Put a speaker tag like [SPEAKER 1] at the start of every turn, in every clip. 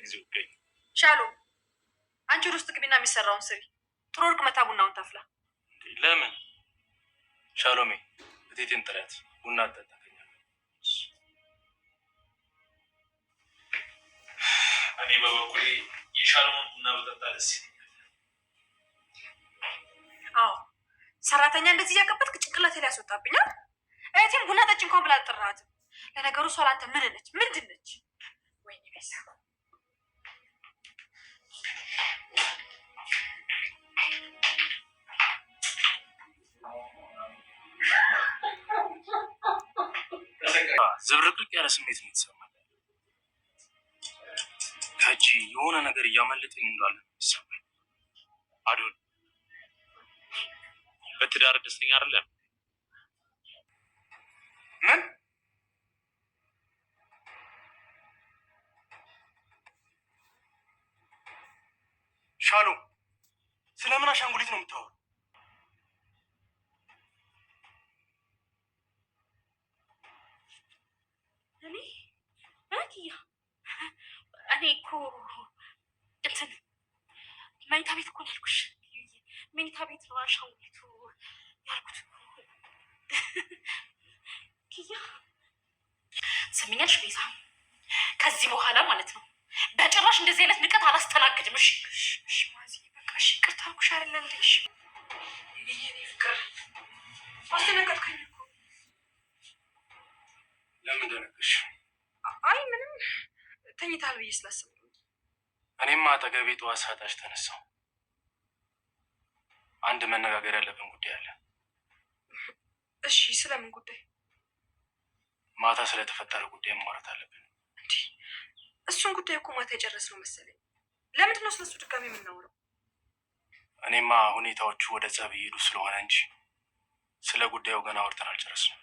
[SPEAKER 1] ለጊዜው ገኝ
[SPEAKER 2] ሻሎ አንቺ ወደ ውስጥ ግቢና የሚሰራውን ስሪ። ጥሩ ወርቅ መታ ቡናውን ታፍላ።
[SPEAKER 1] ለምን ሻሎሜ እቴቴን ጥሪያት ቡና አጠጣከኛ። እኔ በበኩሌ የሻሎምን ቡና በጠጣ ደስ ይለኛል።
[SPEAKER 2] አዎ ሰራተኛ እንደዚህ እያቀበጥክ ጭንቅላቴ ላይ ያስወጣብኛል። እህቴም ቡና ጠጭ እንኳን ብላ አልጠራሃትም። ለነገሩ እሷ ለአንተ ምን ነች? ምንድን ነች? ወይኔ ቤዛ
[SPEAKER 1] ዝብርቅርቅ ያለ ስሜት ነው የተሰማኝ። ከእጅ የሆነ ነገር እያመለጠኝ እንዳለ ነው የሚሰማኝ። አዶን በትዳር ደስተኛ አይደለም? ምን ሻሎም፣ ስለምን አሻንጉሊት ነው የምታወራው?
[SPEAKER 2] እኔ እኮ እንትን መኝታ ቤት እኮ ነው ያልኩሽ። መኝታ ቤት ነው አሻንጉሊቱ ያልኩት። ኪያ ሰሚኛልሽ ቤዛ፣ ከዚህ በኋላ ማለት ነው በጭራሽ እንደዚህ አይነት ንቀት አላስተናግድም። እሺ ማዚ፣ በቃ እሺ፣ ይቅርታ አልኩሽ አይደለ እንዴ? እሺ የኔ ፍቅር አስደነገጥከኝ እኮ።
[SPEAKER 1] ለምን ደነገጥሽ?
[SPEAKER 2] አይ ምንም ተኝታል ብዬ ስላሰብኩ።
[SPEAKER 1] እኔማ አጠገቤ ጠዋት ሳጣሽ ተነሳው። አንድ መነጋገር ያለብን ጉዳይ አለ።
[SPEAKER 2] እሺ ስለምን ጉዳይ?
[SPEAKER 1] ማታ ስለተፈጠረ ጉዳይ ማውራት አለብን።
[SPEAKER 2] እንዴ እሱን ጉዳይ እኮ ማታ የጨረስነው መሰለኝ። ለምንድን ነው ስለሱ ድጋሚ የምናወራው?
[SPEAKER 1] እኔማ ሁኔታዎቹ ወደ ጸብ እየሄዱ ስለሆነ እንጂ ስለ ጉዳዩ ገና አውርተን አልጨረስንም።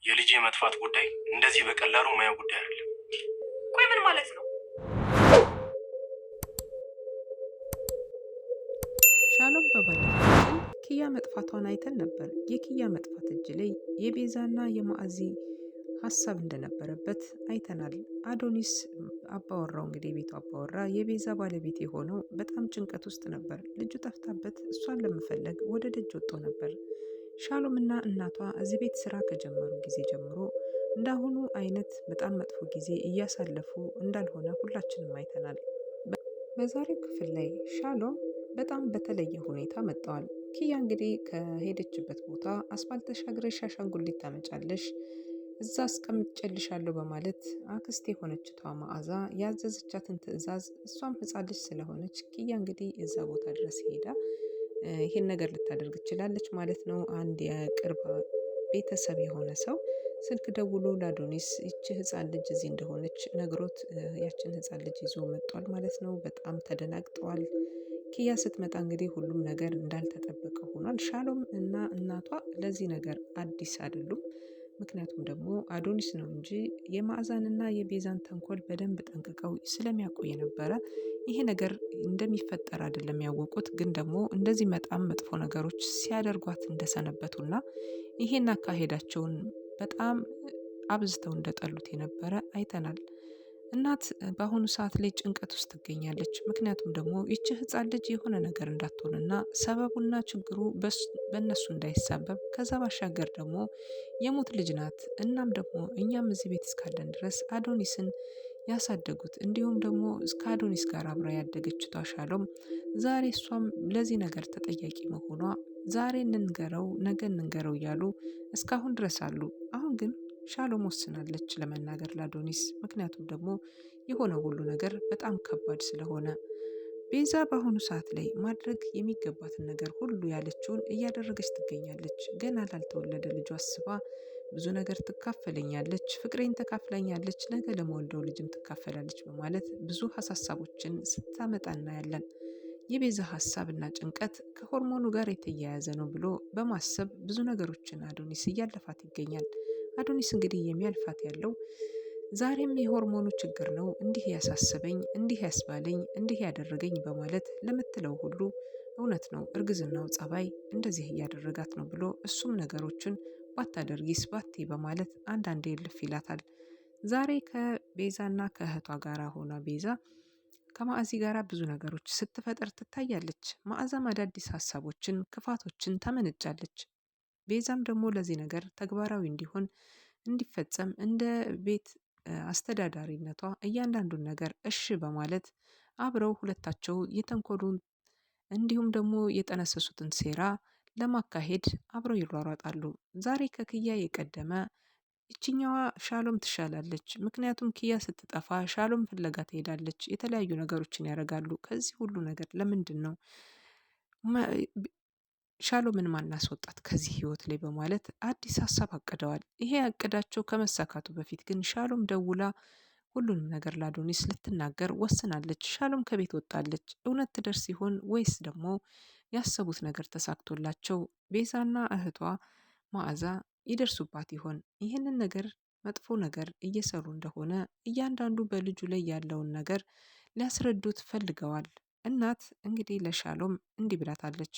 [SPEAKER 1] የልጄ መጥፋት ጉዳይ እንደዚህ በቀላሉ ማያ ጉዳይ አይደለም።
[SPEAKER 2] ቆይ ምን ማለት ነው?
[SPEAKER 3] ሻሎም በባለፈው ኪያ መጥፋቷን አይተን ነበር። የኪያ መጥፋት እጅ ላይ የቤዛና የማዕዚ ሀሳብ እንደነበረበት አይተናል። አዶኒስ አባወራው እንግዲህ ቤቱ አባወራ የቤዛ ባለቤት የሆነው በጣም ጭንቀት ውስጥ ነበር። ልጁ ጠፍታበት እሷን ለመፈለግ ወደ ደጅ ወጥቶ ነበር። ሻሎም እና እናቷ እዚህ ቤት ስራ ከጀመሩ ጊዜ ጀምሮ እንዳሁኑ አይነት በጣም መጥፎ ጊዜ እያሳለፉ እንዳልሆነ ሁላችንም አይተናል። በዛሬው ክፍል ላይ ሻሎም በጣም በተለየ ሁኔታ መጥተዋል። ኪያ እንግዲህ ከሄደችበት ቦታ አስፋልት ተሻግረሽ አሻንጉሊት ታመጫለሽ፣ እዛ አስቀምጬልሻለሁ በማለት አክስት የሆነችቷ መዓዛ ያዘዘቻትን ትዕዛዝ እሷም ሕፃን ልጅ ስለሆነች ኪያ እንግዲህ እዛ ቦታ ድረስ ሄዳ ይሄን ነገር ልታደርግ ትችላለች ማለት ነው። አንድ የቅርብ ቤተሰብ የሆነ ሰው ስልክ ደውሎ ለአዶኒስ ይቺ ሕፃን ልጅ እዚህ እንደሆነች ነግሮት ያችን ሕፃን ልጅ ይዞ መጥቷል ማለት ነው። በጣም ተደናግጠዋል። ኪያ ስትመጣ እንግዲህ ሁሉም ነገር እንዳልተጠበቀ ሆኗል። ሻሎም እና እናቷ ለዚህ ነገር አዲስ አይደሉም። ምክንያቱም ደግሞ አዶኒስ ነው እንጂ የማዕዛንና የቤዛን ተንኮል በደንብ ጠንቅቀው ስለሚያውቁ የነበረ ይሄ ነገር እንደሚፈጠር አይደለም ያወቁት። ግን ደግሞ እንደዚህ በጣም መጥፎ ነገሮች ሲያደርጓት እንደሰነበቱና ይሄን አካሄዳቸውን በጣም አብዝተው እንደጠሉት የነበረ አይተናል። እናት በአሁኑ ሰዓት ላይ ጭንቀት ውስጥ ትገኛለች። ምክንያቱም ደግሞ ይቺ ሕፃን ልጅ የሆነ ነገር እንዳትሆንና ሰበቡና ችግሩ በእነሱ እንዳይሳበብ፣ ከዛ ባሻገር ደግሞ የሞት ልጅ ናት። እናም ደግሞ እኛም እዚህ ቤት እስካለን ድረስ አዶኒስን ያሳደጉት እንዲሁም ደግሞ እስከ አዶኒስ ጋር አብራ ያደገችቷ ሻሎም ዛሬ እሷም ለዚህ ነገር ተጠያቂ መሆኗ ዛሬ እንንገረው ነገ እንንገረው እያሉ እስካሁን ድረስ አሉ። አሁን ግን ሻሎም ወስናለች ለመናገር ለአዶኒስ። ምክንያቱም ደግሞ የሆነው ሁሉ ነገር በጣም ከባድ ስለሆነ ቤዛ በአሁኑ ሰዓት ላይ ማድረግ የሚገባትን ነገር ሁሉ ያለችውን እያደረገች ትገኛለች። ገና ላልተወለደ ልጇ አስባ ብዙ ነገር ትካፈለኛለች፣ ፍቅሬን ተካፍለኛለች፣ ነገ ለመወልደው ልጅም ትካፈላለች በማለት ብዙ ሀሳቦችን ስታመጣ እናያለን። የቤዛ ሀሳብ እና ጭንቀት ከሆርሞኑ ጋር የተያያዘ ነው ብሎ በማሰብ ብዙ ነገሮችን አዶኒስ እያለፋት ይገኛል። አዶኒስ እንግዲህ የሚያልፋት ያለው ዛሬም የሆርሞኑ ችግር ነው እንዲህ ያሳሰበኝ፣ እንዲህ ያስባለኝ፣ እንዲህ ያደረገኝ በማለት ለምትለው ሁሉ እውነት ነው እርግዝናው ጸባይ እንደዚህ እያደረጋት ነው ብሎ እሱም ነገሮችን ባታደርጊስ ባቴ በማለት አንዳንዴ ልፍ ይላታል። ዛሬ ከቤዛና ከእህቷ ጋር ሆና ቤዛ ከማዕዚ ጋር ብዙ ነገሮች ስትፈጥር ትታያለች። መዓዛም አዳዲስ ሀሳቦችን፣ ክፋቶችን ታመነጫለች። ቤዛም ደግሞ ለዚህ ነገር ተግባራዊ እንዲሆን እንዲፈጸም እንደ ቤት አስተዳዳሪነቷ እያንዳንዱን ነገር እሺ በማለት አብረው ሁለታቸው የተንኮሉን እንዲሁም ደግሞ የጠነሰሱትን ሴራ ለማካሄድ አብረው ይሯሯጣሉ። ዛሬ ከክያ የቀደመ ይችኛዋ ሻሎም ትሻላለች። ምክንያቱም ኪያ ስትጠፋ ሻሎም ፍለጋ ትሄዳለች። የተለያዩ ነገሮችን ያደርጋሉ። ከዚህ ሁሉ ነገር ለምንድን ነው ሻሎምን ማናስወጣት ከዚህ ህይወት ላይ በማለት አዲስ ሀሳብ አቅደዋል። ይሄ ያቀዳቸው ከመሳካቱ በፊት ግን ሻሎም ደውላ ሁሉንም ነገር ለአዶኒስ ልትናገር ወስናለች። ሻሎም ከቤት ወጣለች። እውነት ትደርስ ሲሆን ወይስ ደግሞ ያሰቡት ነገር ተሳክቶላቸው ቤዛና እህቷ መዓዛ ይደርሱባት ይሆን? ይህንን ነገር መጥፎ ነገር እየሰሩ እንደሆነ እያንዳንዱ በልጁ ላይ ያለውን ነገር ሊያስረዱት ፈልገዋል። እናት እንግዲህ ለሻሎም እንዲህ ብላታለች።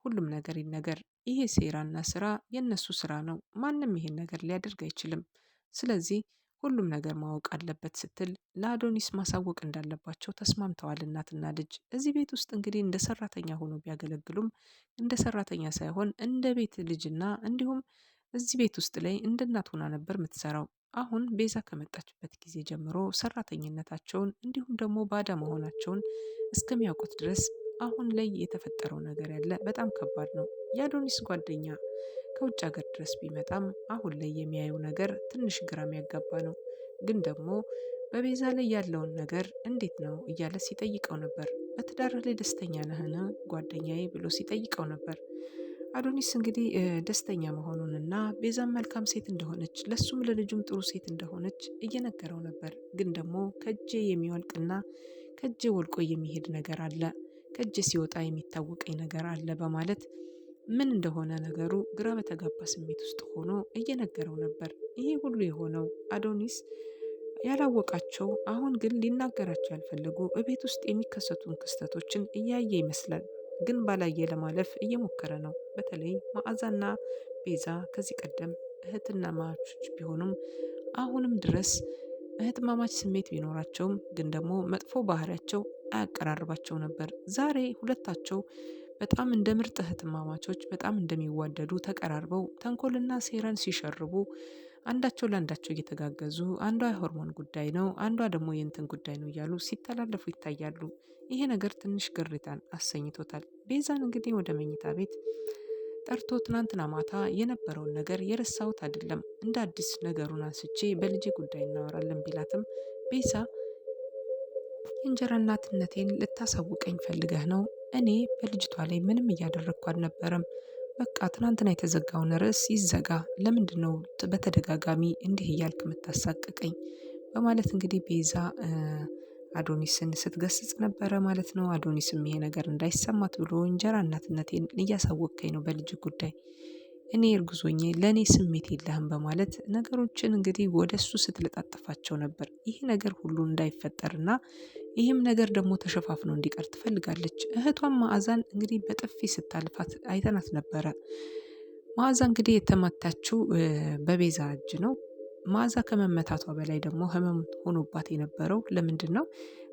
[SPEAKER 3] ሁሉም ነገር ይነገር፣ ይሄ ሴራና ስራ የነሱ ስራ ነው። ማንም ይሄን ነገር ሊያደርግ አይችልም። ስለዚህ ሁሉም ነገር ማወቅ አለበት ስትል ለአዶኒስ ማሳወቅ እንዳለባቸው ተስማምተዋል። እናትና ልጅ እዚህ ቤት ውስጥ እንግዲህ እንደ ሰራተኛ ሆኖ ቢያገለግሉም እንደ ሰራተኛ ሳይሆን እንደ ቤት ልጅና እንዲሁም እዚህ ቤት ውስጥ ላይ እንደ እናት ሆና ነበር የምትሰራው። አሁን ቤዛ ከመጣችበት ጊዜ ጀምሮ ሰራተኝነታቸውን እንዲሁም ደግሞ ባዳ መሆናቸውን እስከሚያውቁት ድረስ አሁን ላይ የተፈጠረው ነገር ያለ በጣም ከባድ ነው። የአዶኒስ ጓደኛ ከውጭ ሀገር ድረስ ቢመጣም አሁን ላይ የሚያየው ነገር ትንሽ ግራ የሚያጋባ ነው። ግን ደግሞ በቤዛ ላይ ያለውን ነገር እንዴት ነው እያለ ሲጠይቀው ነበር። በትዳር ላይ ደስተኛ ነህን ጓደኛዬ ብሎ ሲጠይቀው ነበር። አዶኒስ እንግዲህ ደስተኛ መሆኑንና ቤዛም መልካም ሴት እንደሆነች ለሱም ለልጁም ጥሩ ሴት እንደሆነች እየነገረው ነበር። ግን ደግሞ ከእጄ የሚወልቅና ከእጄ ወልቆ የሚሄድ ነገር አለ፣ ከእጄ ሲወጣ የሚታወቀኝ ነገር አለ በማለት ምን እንደሆነ ነገሩ ግራ በተጋባ ስሜት ውስጥ ሆኖ እየነገረው ነበር። ይሄ ሁሉ የሆነው አዶኒስ ያላወቃቸው አሁን ግን ሊናገራቸው ያልፈለጉ እቤት ውስጥ የሚከሰቱን ክስተቶችን እያየ ይመስላል። ግን ባላየ ለማለፍ እየሞከረ ነው። በተለይ መዓዛና ቤዛ ከዚህ ቀደም እህትና ማቾች ቢሆኑም አሁንም ድረስ እህትማማች ስሜት ቢኖራቸውም ግን ደግሞ መጥፎ ባህሪያቸው አያቀራርባቸው ነበር። ዛሬ ሁለታቸው በጣም እንደ ምርጥ እህትማማቾች በጣም እንደሚዋደዱ ተቀራርበው ተንኮልና ሴራን ሲሸርቡ አንዳቸው ለአንዳቸው እየተጋገዙ አንዷ የሆርሞን ጉዳይ ነው፣ አንዷ ደግሞ የእንትን ጉዳይ ነው እያሉ ሲተላለፉ ይታያሉ። ይሄ ነገር ትንሽ ግርታን አሰኝቶታል። ቤዛን እንግዲህ ወደ መኝታ ቤት ጠርቶ ትናንትና ማታ የነበረውን ነገር የረሳሁት አይደለም፣ እንደ አዲስ ነገሩን አንስቼ በልጄ ጉዳይ እናወራለን ቢላትም ቤዛ የእንጀራ እናትነቴን ልታሳውቀኝ ፈልገህ ነው? እኔ በልጅቷ ላይ ምንም እያደረግኩ አልነበረም። በቃ ትናንትና የተዘጋውን ርዕስ ይዘጋ። ለምንድን ነው በተደጋጋሚ እንዲህ እያልክ የምታሳቅቀኝ? በማለት እንግዲህ ቤዛ አዶኒስን ስትገስጽ ነበረ ማለት ነው። አዶኒስም ይሄ ነገር እንዳይሰማት ብሎ እንጀራ እናትነቴን እያሳወቅከኝ ነው በልጅ ጉዳይ፣ እኔ እርጉዞኜ ለእኔ ስሜት የለህም በማለት ነገሮችን እንግዲህ ወደ እሱ ስትለጣጥፋቸው ነበር። ይህ ነገር ሁሉ እንዳይፈጠርና ይህም ነገር ደግሞ ተሸፋፍኖ እንዲቀር ትፈልጋለች። እህቷን መዓዛን እንግዲህ በጥፊ ስታልፋት አይተናት ነበረ። መዓዛ እንግዲህ የተመታችው በቤዛ እጅ ነው። መዓዛ ከመመታቷ በላይ ደግሞ ህመም ሆኖባት የነበረው ለምንድን ነው?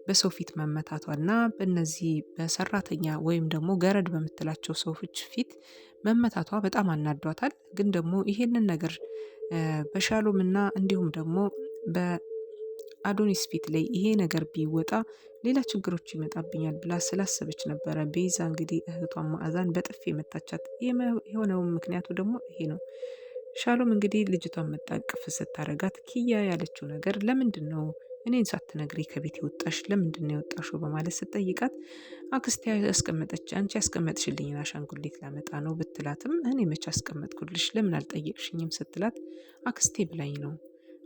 [SPEAKER 3] በሰው ፊት መመታቷና በእነዚህ በሰራተኛ ወይም ደግሞ ገረድ በምትላቸው ሰዎች ፊት መመታቷ በጣም አናዷታል። ግን ደግሞ ይሄንን ነገር በሻሎም እና እንዲሁም ደግሞ በአዶኒስ ፊት ላይ ይሄ ነገር ቢወጣ ሌላ ችግሮች ይመጣብኛል ብላ ስላሰበች ነበረ ቤዛ እንግዲህ እህቷን መዓዛን በጥፊ የመታቻት። የሆነው ምክንያቱ ደግሞ ይሄ ነው። ሻሎም እንግዲህ ልጅቷን መጣቅፍ ስታረጋት ኪያ ያለችው ነገር ለምንድን ነው እኔን ሳትነግሪ ከቤት የወጣሽ? ለምንድን ነው የወጣሽው? በማለት ስትጠይቃት አክስቴ ያስቀመጠች አንቺ ያስቀመጥሽልኝን አሻንጉሊት ላመጣ ነው ብትላትም እኔ መቼ አስቀመጥኩልሽ? ለምን አልጠየቅሽኝም? ስትላት አክስቴ ብላኝ ነው፣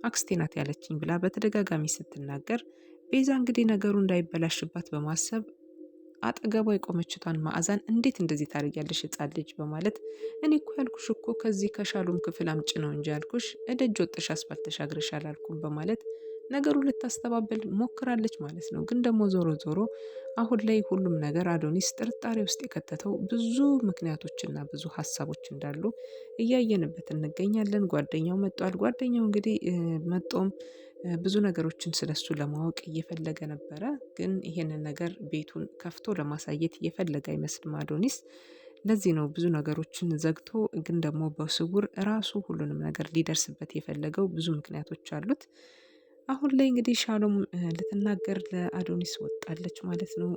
[SPEAKER 3] አክስቴ ናት ያለችኝ ብላ በተደጋጋሚ ስትናገር ቤዛ እንግዲህ ነገሩ እንዳይበላሽባት በማሰብ አጠገቧ የቆመችቷን መዓዛን እንዴት እንደዚህ ታደርጊያለሽ ሕፃን ልጅ በማለት እኔ እኮ ያልኩሽ እኮ ከዚህ ከሻሎም ክፍል አምጭ ነው እንጂ ያልኩሽ እደጅ ወጥሽ አስፋልት ተሻግረሽ አላልኩም በማለት ነገሩን ልታስተባብል ሞክራለች ማለት ነው። ግን ደግሞ ዞሮ ዞሮ አሁን ላይ ሁሉም ነገር አዶኒስ ጥርጣሬ ውስጥ የከተተው ብዙ ምክንያቶችና ብዙ ሀሳቦች እንዳሉ እያየንበት እንገኛለን። ጓደኛው መጧል። ጓደኛው እንግዲህ መጦም ብዙ ነገሮችን ስለሱ ለማወቅ እየፈለገ ነበረ። ግን ይሄንን ነገር ቤቱን ከፍቶ ለማሳየት እየፈለገ አይመስልም አዶኒስ። ለዚህ ነው ብዙ ነገሮችን ዘግቶ ግን ደግሞ በስውር ራሱ ሁሉንም ነገር ሊደርስበት የፈለገው ብዙ ምክንያቶች አሉት። አሁን ላይ እንግዲህ ሻሎም ልትናገር ለአዶኒስ ወጣለች ማለት ነው።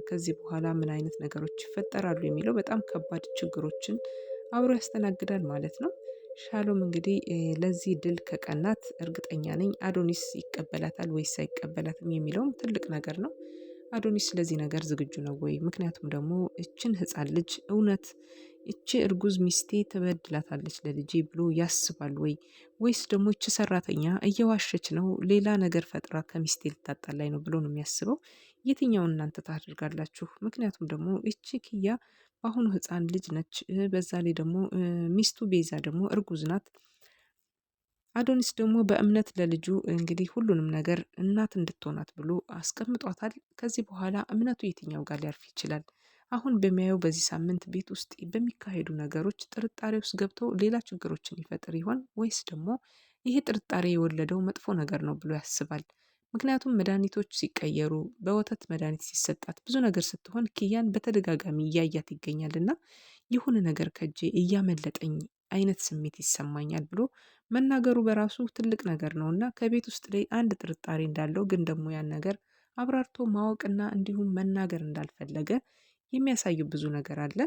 [SPEAKER 3] ከዚህ በኋላ ምን አይነት ነገሮች ይፈጠራሉ የሚለው በጣም ከባድ ችግሮችን አብሮ ያስተናግዳል ማለት ነው። ሻሎም እንግዲህ ለዚህ ድል ከቀናት እርግጠኛ ነኝ አዶኒስ ይቀበላታል ወይስ አይቀበላትም የሚለውም ትልቅ ነገር ነው። አዶኒስ ለዚህ ነገር ዝግጁ ነው ወይ? ምክንያቱም ደግሞ እችን ህፃን ልጅ እውነት እቺ እርጉዝ ሚስቴ ትበድላታለች ለልጄ ብሎ ያስባል ወይ? ወይስ ደግሞ እቺ ሰራተኛ እየዋሸች ነው ሌላ ነገር ፈጥራ ከሚስቴ ልታጣላኝ ነው ብሎ ነው የሚያስበው? የትኛውን እናንተ ታደርጋላችሁ? ምክንያቱም ደግሞ እቺ ኪያ በአሁኑ ህፃን ልጅ ነች። በዛ ላይ ደግሞ ሚስቱ ቤዛ ደግሞ እርጉዝ ናት። አዶኒስ ደግሞ በእምነት ለልጁ እንግዲህ ሁሉንም ነገር እናት እንድትሆናት ብሎ አስቀምጧታል። ከዚህ በኋላ እምነቱ የትኛው ጋር ሊያርፍ ይችላል? አሁን በሚያየው በዚህ ሳምንት ቤት ውስጥ በሚካሄዱ ነገሮች ጥርጣሬ ውስጥ ገብቶ ሌላ ችግሮችን ይፈጥር ይሆን? ወይስ ደግሞ ይሄ ጥርጣሬ የወለደው መጥፎ ነገር ነው ብሎ ያስባል? ምክንያቱም መድኃኒቶች ሲቀየሩ በወተት መድኃኒት ሲሰጣት ብዙ ነገር ስትሆን ኪያን በተደጋጋሚ እያያት ይገኛል እና የሆነ ነገር ከእጄ እያመለጠኝ አይነት ስሜት ይሰማኛል ብሎ መናገሩ በራሱ ትልቅ ነገር ነው እና ከቤት ውስጥ ላይ አንድ ጥርጣሬ እንዳለው ግን ደግሞ ያን ነገር አብራርቶ ማወቅና እንዲሁም መናገር እንዳልፈለገ የሚያሳዩ ብዙ ነገር አለ።